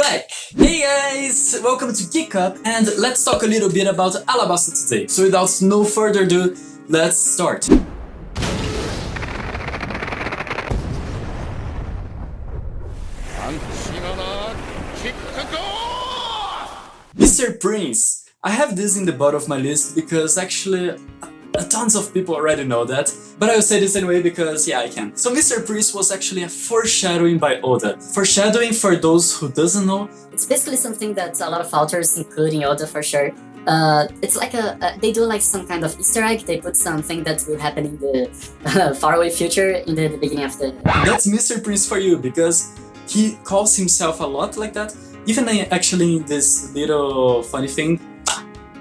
back! Hey guys! Welcome to Geek Up, and let's talk a little bit about Alabasta today. So without no further ado, let's start. Mr. Prince! I have this in the bottom of my list because actually tons of people already know that, but I will say this anyway because yeah, I can. So Mr. Prince was actually a foreshadowing by Oda. Foreshadowing, for those who doesn't know, it's basically something that a lot of authors, including Oda for sure, it's like they do like some kind of Easter egg. They put something that will happen in the faraway future in the beginning of the... That's Mr. Prince for you, because he calls himself a lot like that. Even actually in this little funny thing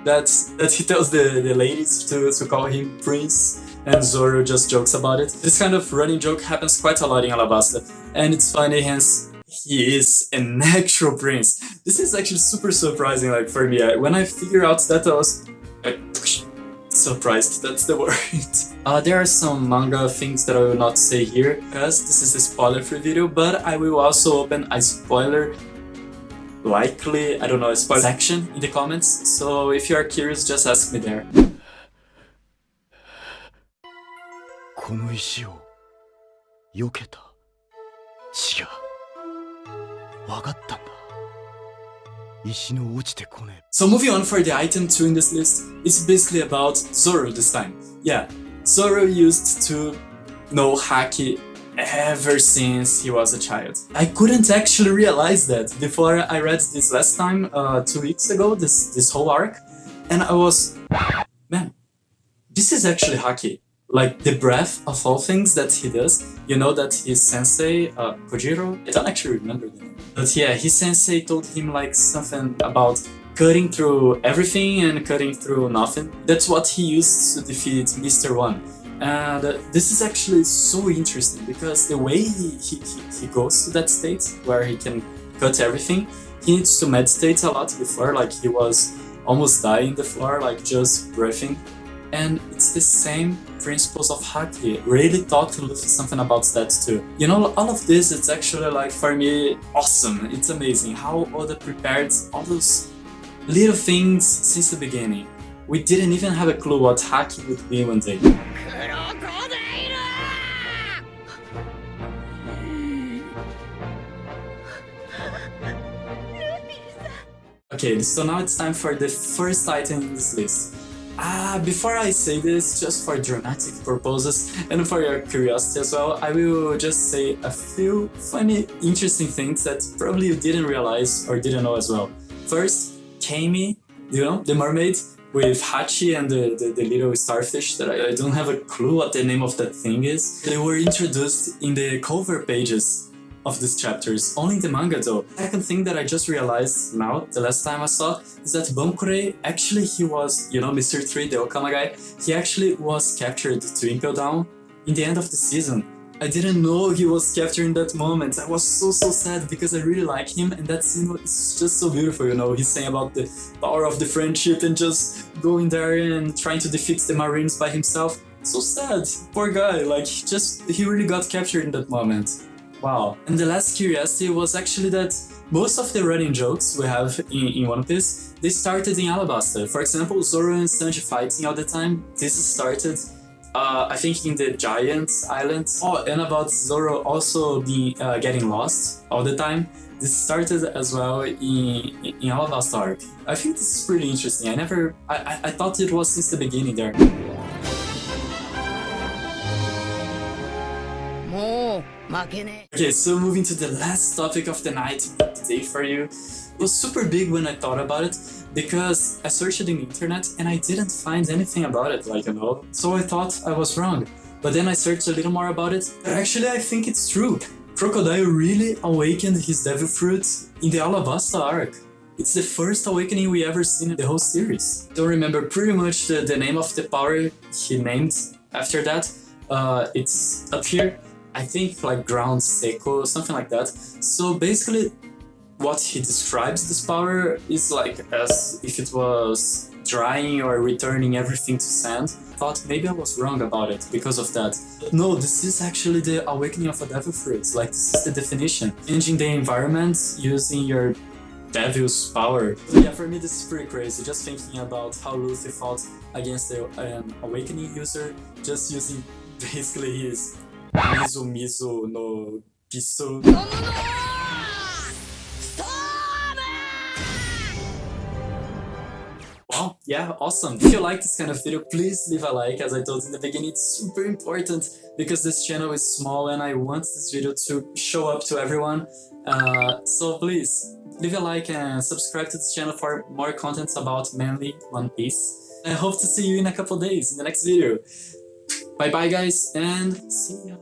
that he tells the ladies to call him Prince, and Zoro just jokes about it. This kind of running joke happens quite a lot in Alabasta, and it's funny, hence he is an actual prince. This is actually super surprising, like for me. When I figured out that, I was surprised, that's the word. There are some manga things that I will not say here, because this is a spoiler-free video, but I will also open a spoiler, likely, I don't know, a spoiler section in the comments, so if you are curious, just ask me there. So moving on for the item 2 in this list, it's basically about Zoro this time. Yeah, Zoro used to know Haki ever since he was a child. I couldn't actually realize that before I read this last time, 2 weeks ago, this whole arc, and I was, man, this is actually Haki. Like the breath of all things that he does. You know that his sensei, Kojiro, I don't actually remember the name, but yeah, his sensei told him like something about cutting through everything and cutting through nothing. That's what he used to defeat Mr. One. And this is actually so interesting because the way he goes to that state where he can cut everything, he needs to meditate a lot before, like he was almost dying on the floor, like just breathing. And it's the same principles of Haki. Really taught Luffy something about that too. You know, all of this, it's actually like, for me, awesome. It's amazing how Oda prepared all those little things since the beginning. We didn't even have a clue what Haki would be one day. Okay, so now it's time for the first item in this list. Before I say this, just for dramatic purposes and for your curiosity as well, I will just say a few funny, interesting things that probably you didn't realize or didn't know as well. First, Kami, you know, the mermaid with Hachi and the little starfish that I don't have a clue what the name of that thing is. They were introduced in the cover pages of these chapters, only in the manga though. Second thing that I just realized now, the last time I saw, is that Bankurei, actually he was, you know, Mr. 3, the Okama guy, he actually was captured to Impel Down in the end of the season. I didn't know he was captured in that moment. I was so sad because I really like him, and that scene is just so beautiful, you know, he's saying about the power of the friendship and just going there and trying to defeat the Marines by himself. So sad, poor guy, like he really got captured in that moment. Wow. And the last curiosity was actually that most of the running jokes we have in One Piece, they started in Alabasta. For example, Zoro and Sanji fighting all the time. This started, I think, in the Giant Island. Oh, and about Zoro also being getting lost all the time. This started as well in Alabasta Arc. I think this is pretty interesting. I thought it was since the beginning there. Okay, so moving to the last topic of the night today for you. It was super big when I thought about it, because I searched it in the internet and I didn't find anything about it, like, you know, so I thought I was wrong. But then I searched a little more about it, but actually I think it's true. Crocodile really awakened his devil fruit in the Alabasta Arc. It's the first awakening we ever seen in the whole series. Don't remember pretty much the name of the power he named after that. It's up here. I think like ground seco, something like that. So basically what he describes this power is like as if it was drying or returning everything to sand. Thought maybe I was wrong about it because of that. But no, this is actually the awakening of a devil fruit. Like, this is the definition. Changing the environment using your devil's power. Yeah, for me this is pretty crazy, just thinking about how Luffy fought against an awakening user, just using basically his Mizu no Piso. Wow, yeah, awesome. If you like this kind of video, please leave a like. As I told you in the beginning, it's super important because this channel is small and I want this video to show up to everyone. So please, leave a like and subscribe to this channel for more contents about mainly One Piece. I hope to see you in a couple days in the next video. Bye bye guys, and see ya.